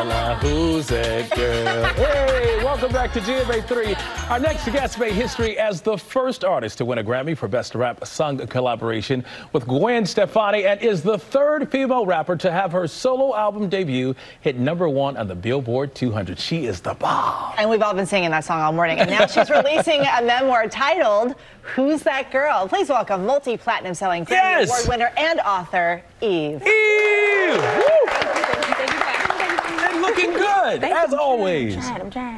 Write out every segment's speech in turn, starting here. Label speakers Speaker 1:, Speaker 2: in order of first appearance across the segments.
Speaker 1: Ella, who's that girl? Hey, welcome back to GMA3. Our next guest made history as the first artist to win a Grammy for Best Rap Song collaboration with Gwen Stefani, and is the third female rapper to have her solo album debut hit #1 on the Billboard 200. She is the bomb.
Speaker 2: And we've all been singing that song all morning. And now she's releasing a memoir titled Who's That Girl? Please welcome multi-platinum selling Grammy Award winner and author Eve.
Speaker 1: Eve! And looking good, as always.
Speaker 2: I'm trying.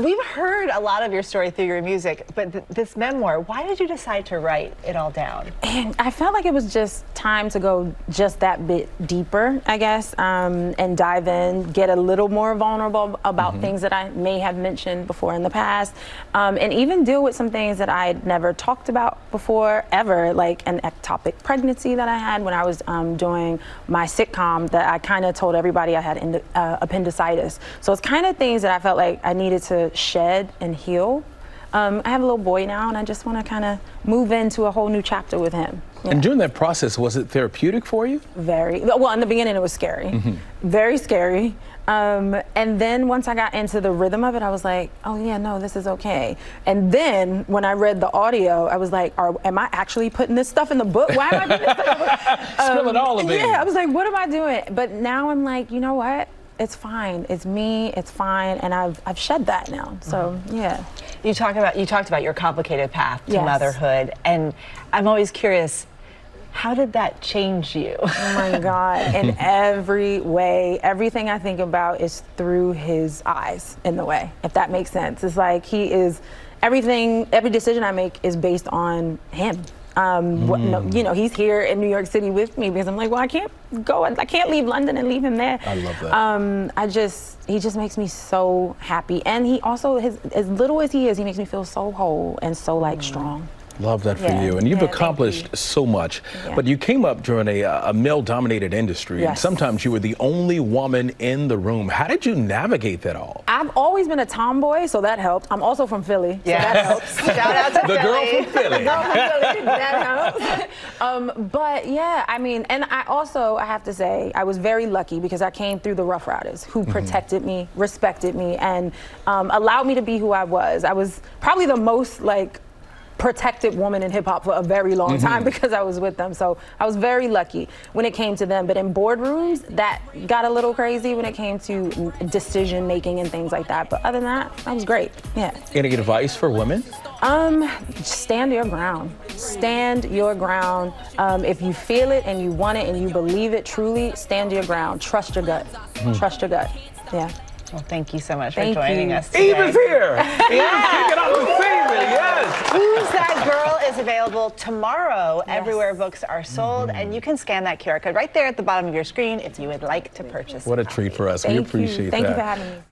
Speaker 2: We've heard a lot of your story through your music, but this memoir, why did you decide to write it all down?
Speaker 3: And I felt like it was just time to go just that bit deeper, I guess, and dive in, get a little more vulnerable about things that I may have mentioned before in the past, and even deal with some things that I had never talked about before, ever, like an ectopic pregnancy that I had when I was doing my sitcom that I kind of told everybody I had appendicitis. So it's kind of things that I felt like I needed to shed and heal. I have a little boy now, and I just want to kind of move into a whole new chapter with him. Yeah.
Speaker 1: And during that process, was it therapeutic for you?
Speaker 3: Very. Well, in the beginning, it was scary. Very scary. And then once I got into the rhythm of it, I was like, oh yeah, no, this is okay. And then when I read the audio, I was like, am I actually putting this stuff in the book? Why am I doing this?
Speaker 1: Spilling all of it.
Speaker 3: Yeah, I was like, what am I doing? But now I'm like, you know what? It's fine. It's me. It's fine, and I've shed that now. So yeah.
Speaker 2: You talked about your complicated path to motherhood, and I'm always curious, how did that change you?
Speaker 3: Oh my God, in every way. Everything I think about is through his eyes, in the way, if that makes sense. It's like he is, every decision I make is based on him. You know, he's here in New York City with me because I'm like, well, I can't leave London and leave him there.
Speaker 1: I love that.
Speaker 3: He just makes me so happy. And he also, as little as he is, he makes me feel so whole and so like strong.
Speaker 1: Love that for you. And you've accomplished so much, but you came up during a male-dominated industry, and sometimes you were the only woman in the room. How did you navigate that all?
Speaker 3: I've always been a tomboy, so that helped. I'm also from Philly, so that helps.
Speaker 2: Shout out to
Speaker 1: the girl from Philly.
Speaker 3: That helps. But yeah, I mean, and I have to say, I was very lucky because I came through the Rough Riders who protected me, respected me, and allowed me to be who I was. I was probably the most protected woman in hip hop for a very long time because I was with them. So I was very lucky when it came to them. But in boardrooms, that got a little crazy when it came to decision making and things like that. But other than that was great. Yeah.
Speaker 1: Any advice for women?
Speaker 3: Stand your ground. Stand your ground. If you feel it and you want it and you believe it truly, stand your ground. Trust your gut. Trust your gut. Yeah.
Speaker 2: Well, thank you so much for joining us today.
Speaker 1: Eve is here! Kicking off the season, yes!
Speaker 2: Who's That Girl is available tomorrow everywhere books are sold, and you can scan that QR code right there at the bottom of your screen if you would like to purchase.
Speaker 1: What a treat for us. We appreciate that.
Speaker 3: Thank you for having me.